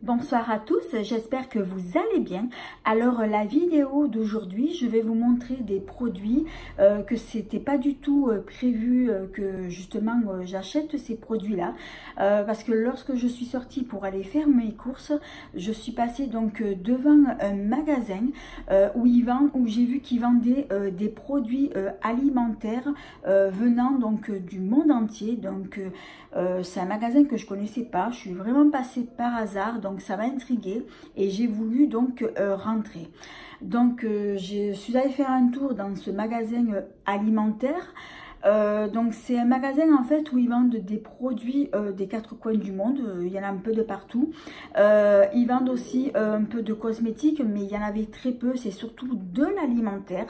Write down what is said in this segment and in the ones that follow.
Bonsoir à tous, j'espère que vous allez bien. Alors la vidéo d'aujourd'hui, je vais vous montrer des produits que c'était pas du tout prévu que justement j'achète ces produits-là. Parce que lorsque je suis sortie pour aller faire mes courses, je suis passée donc devant un magasin où j'ai vu qu'ils vendaient des produits alimentaires venant donc du monde entier. Donc c'est un magasin que je connaissais pas, je suis vraiment passée par hasard, donc ça m'a intriguée et j'ai voulu donc rentrer. Donc je suis allée faire un tour dans ce magasin alimentaire. Donc c'est un magasin en fait où ils vendent des produits des quatre coins du monde, il y en a un peu de partout. Ils vendent aussi un peu de cosmétiques, mais il y en avait très peu, c'est surtout de l'alimentaire.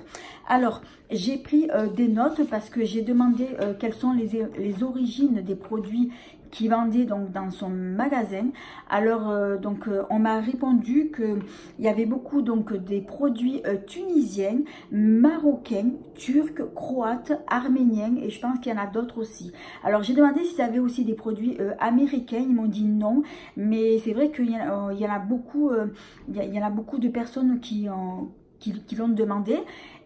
Alors j'ai pris des notes parce que j'ai demandé quelles sont les origines des produits qui vendait donc dans son magasin. Alors on m'a répondu que il y avait beaucoup donc des produits tunisiens, marocains, turcs, croates, arméniens et je pense qu'il y en a d'autres aussi. Alors j'ai demandé s'ils avaient aussi des produits américains, ils m'ont dit non, mais c'est vrai qu'il y en a beaucoup, il y en a beaucoup de personnes qui l'ont demandé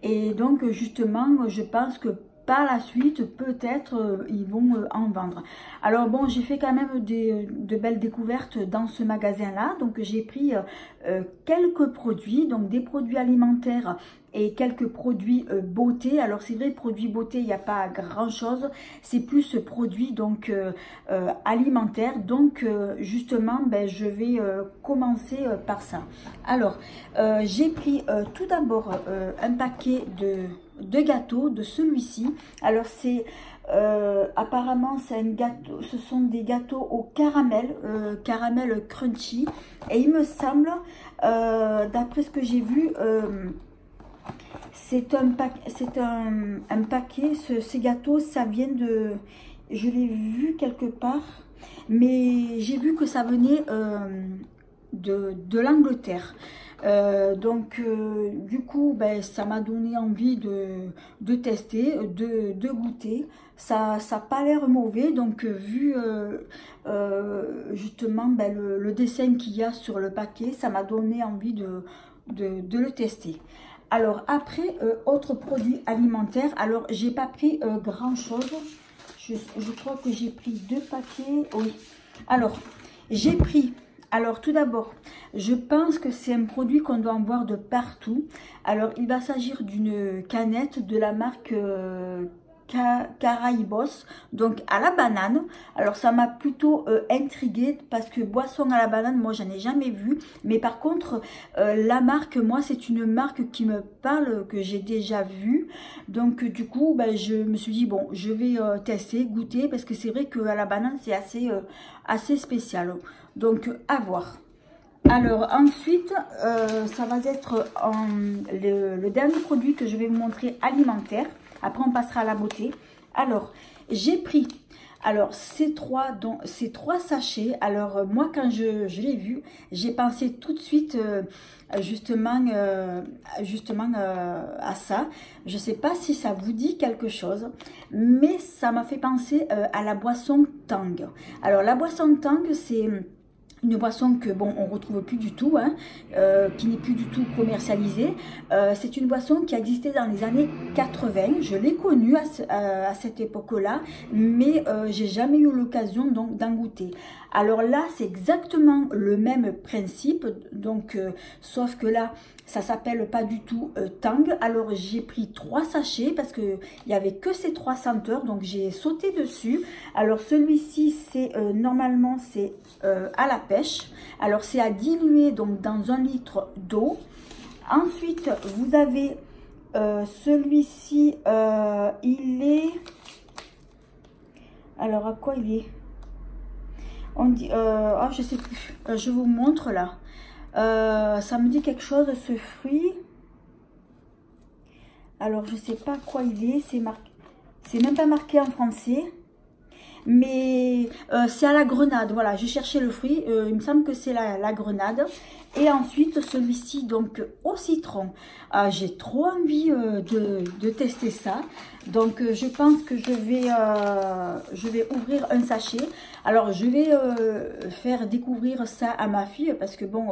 et donc justement je pense que par la suite, peut-être, ils vont en vendre. Alors bon, j'ai fait quand même de belles découvertes dans ce magasin-là. Donc j'ai pris quelques produits, donc des produits alimentaires et quelques produits beauté. Alors c'est vrai, produits beauté, il n'y a pas grand-chose. C'est plus produits donc alimentaires. Donc justement, je vais commencer par ça. Alors, j'ai pris tout d'abord un paquet de gâteaux de celui-ci. Alors c'est apparemment c'est un gâteau, ce sont des gâteaux au caramel, caramel crunchy et il me semble d'après ce que j'ai vu c'est un paquet, ces gâteaux ça vient de, je l'ai vu quelque part, mais j'ai vu que ça venait de l'Angleterre. Du coup ça m'a donné envie de tester, de goûter. Ça n'a pas l'air mauvais, donc vu justement le dessin qu'il y a sur le paquet, ça m'a donné envie de le tester. Alors après, autre produit alimentaire, alors j'ai pas pris grand chose, je crois que j'ai pris 2 paquets, oui. Alors j'ai pris, alors tout d'abord, je pense que c'est un produit qu'on doit en voir de partout. Alors il va s'agir d'une canette de la marque Caraïbos, donc à la banane. Alors ça m'a plutôt intriguée parce que boisson à la banane, moi j'en ai jamais vu, mais par contre la marque, moi c'est une marque qui me parle, que j'ai déjà vue, donc du coup je me suis dit bon, je vais tester, goûter, parce que c'est vrai que à la banane c'est assez spécial, donc à voir. Alors ensuite ça va être le dernier produit que je vais vous montrer alimentaire. Après, on passera à la beauté. Alors, j'ai pris ces trois sachets. Alors, moi, quand je l'ai vu, j'ai pensé tout de suite justement à ça. Je ne sais pas si ça vous dit quelque chose, mais ça m'a fait penser à la boisson Tang. Alors, la boisson Tang, c'est une boisson que bon on retrouve plus du tout, qui n'est plus du tout commercialisée. C'est une boisson qui existait dans les années 80. Je l'ai connue à cette époque-là, mais j'ai jamais eu l'occasion donc d'en goûter. Alors là, c'est exactement le même principe, donc sauf que là, ça s'appelle pas du tout Tang. Alors j'ai pris 3 sachets parce que il y avait que ces 3 senteurs, donc j'ai sauté dessus. Alors celui-ci, c'est normalement c'est à la pêche. Alors c'est à diluer donc dans 1 litre d'eau. Ensuite, vous avez celui-ci, il est, alors à quoi il est? On dit, je sais plus, je vous montre là. Ça me dit quelque chose, ce fruit. Alors je sais pas quoi il est, c'est même pas marqué en français. mais c'est à la grenade. Voilà, j'ai cherché le fruit, il me semble que c'est la grenade. Et ensuite, celui-ci, donc au citron. J'ai trop envie de tester ça. Donc, je pense que je vais ouvrir un sachet. Alors, je vais faire découvrir ça à ma fille parce que bon,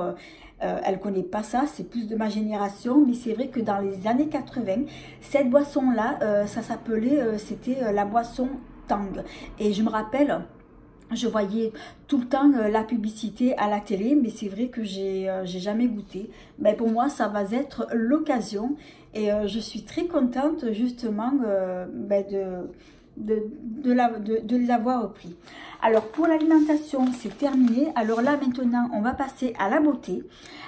elle connaît pas ça, c'est plus de ma génération. Mais c'est vrai que dans les années 80, cette boisson-là, ça s'appelait, c'était la boisson Tang. Et je me rappelle... Je voyais tout le temps la publicité à la télé, mais c'est vrai que j'ai jamais goûté. Mais pour moi, ça va être l'occasion et je suis très contente justement de les avoir pris. Alors pour l'alimentation, c'est terminé. Alors là maintenant, on va passer à la beauté.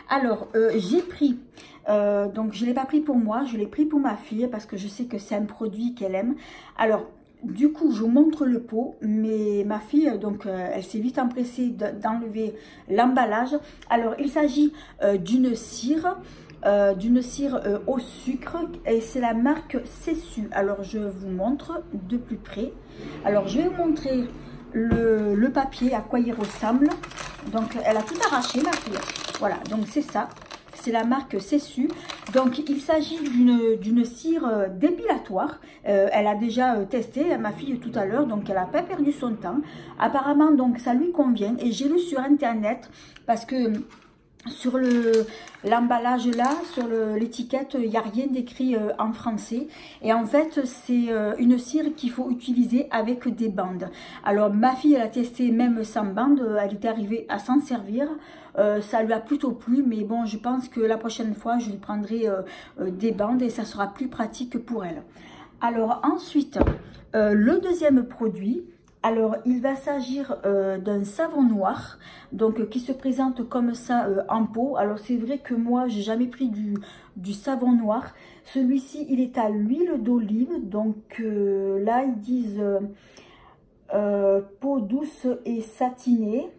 Alors j'ai pris, donc je ne l'ai pas pris pour moi, je l'ai pris pour ma fille parce que je sais que c'est un produit qu'elle aime. Alors du coup, je vous montre le pot, mais ma fille, donc, elle s'est vite empressée d'enlever l'emballage. Alors, il s'agit d'une cire au sucre et c'est la marque Cessu. Alors, je vous montre de plus près. Alors, je vais vous montrer le papier, à quoi il ressemble. Donc, elle a tout arraché, ma fille. Voilà, donc c'est ça. C'est la marque Cessu. Donc, il s'agit d'une cire dépilatoire. Elle a déjà testé, ma fille, tout à l'heure. Donc, elle n'a pas perdu son temps. Apparemment, donc, ça lui convient. Et j'ai lu sur Internet parce que sur l'emballage là, sur l'étiquette, il n'y a rien d'écrit en français. Et en fait, c'est une cire qu'il faut utiliser avec des bandes. Alors, ma fille, elle a testé même sans bande. Elle est arrivée à s'en servir. Ça lui a plutôt plu, mais bon, je pense que la prochaine fois, je lui prendrai des bandes et ça sera plus pratique pour elle. Alors ensuite, le deuxième produit, alors il va s'agir d'un savon noir, donc qui se présente comme ça en pot. Alors c'est vrai que moi, j'ai jamais pris du savon noir. Celui-ci, il est à l'huile d'olive, donc là, ils disent peau douce et satinée.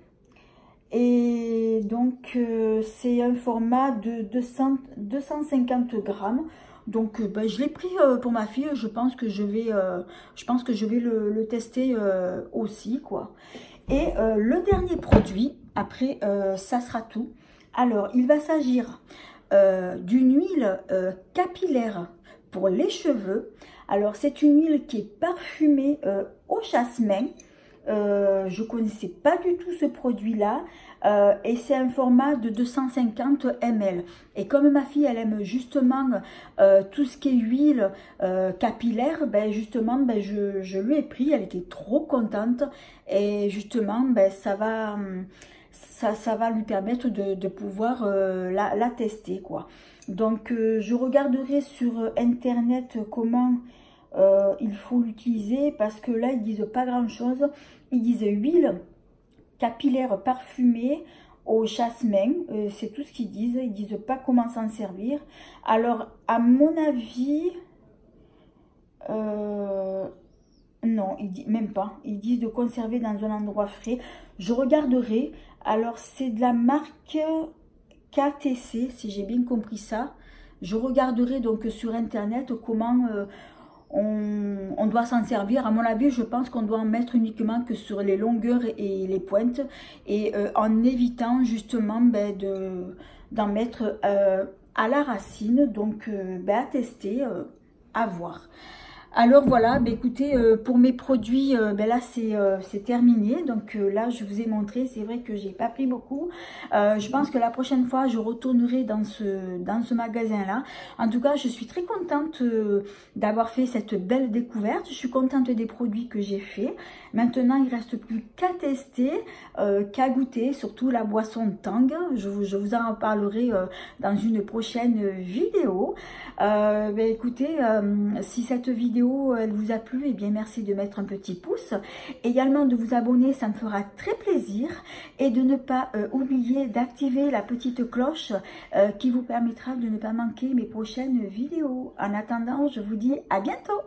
Et donc, c'est un format de 250 grammes. Donc, ben, je l'ai pris pour ma fille. Je pense que je vais le tester aussi, quoi. Et le dernier produit, après, ça sera tout. Alors, il va s'agir d'une huile capillaire pour les cheveux. Alors, c'est une huile qui est parfumée au jasmin. Je connaissais pas du tout ce produit là et c'est un format de 250 ml et comme ma fille elle aime justement tout ce qui est huile capillaire, ben justement ben je lui ai pris, elle était trop contente et justement ben ça va lui permettre de pouvoir la tester quoi. Donc je regarderai sur internet comment il faut l'utiliser parce que là ils disent pas grand chose. Ils disent huile capillaire parfumée au jasmin, c'est tout ce qu'ils disent. Ils disent pas comment s'en servir. Alors à mon avis non, ils disent même pas, ils disent de conserver dans un endroit frais. Je regarderai. Alors c'est de la marque KTC si j'ai bien compris ça. Je regarderai donc sur internet comment on doit s'en servir. À mon avis, je pense qu'on doit en mettre uniquement que sur les longueurs et les pointes. Et en évitant justement ben, d'en mettre à la racine. Donc, ben, à tester, à voir. Alors voilà, bah écoutez, pour mes produits, ben là c'est terminé. Donc là je vous ai montré, c'est vrai que j'ai pas pris beaucoup. Je pense que la prochaine fois je retournerai dans ce magasin là. En tout cas, je suis très contente d'avoir fait cette belle découverte. Je suis contente des produits que j'ai fait. Maintenant il reste plus qu'à tester, qu'à goûter, surtout la boisson Tang. Je vous en parlerai dans une prochaine vidéo. Ben écoutez, si cette vidéo elle vous a plu, et bien merci de mettre un petit pouce, également de vous abonner, ça me fera très plaisir, et de ne pas oublier d'activer la petite cloche qui vous permettra de ne pas manquer mes prochaines vidéos. En attendant, je vous dis à bientôt.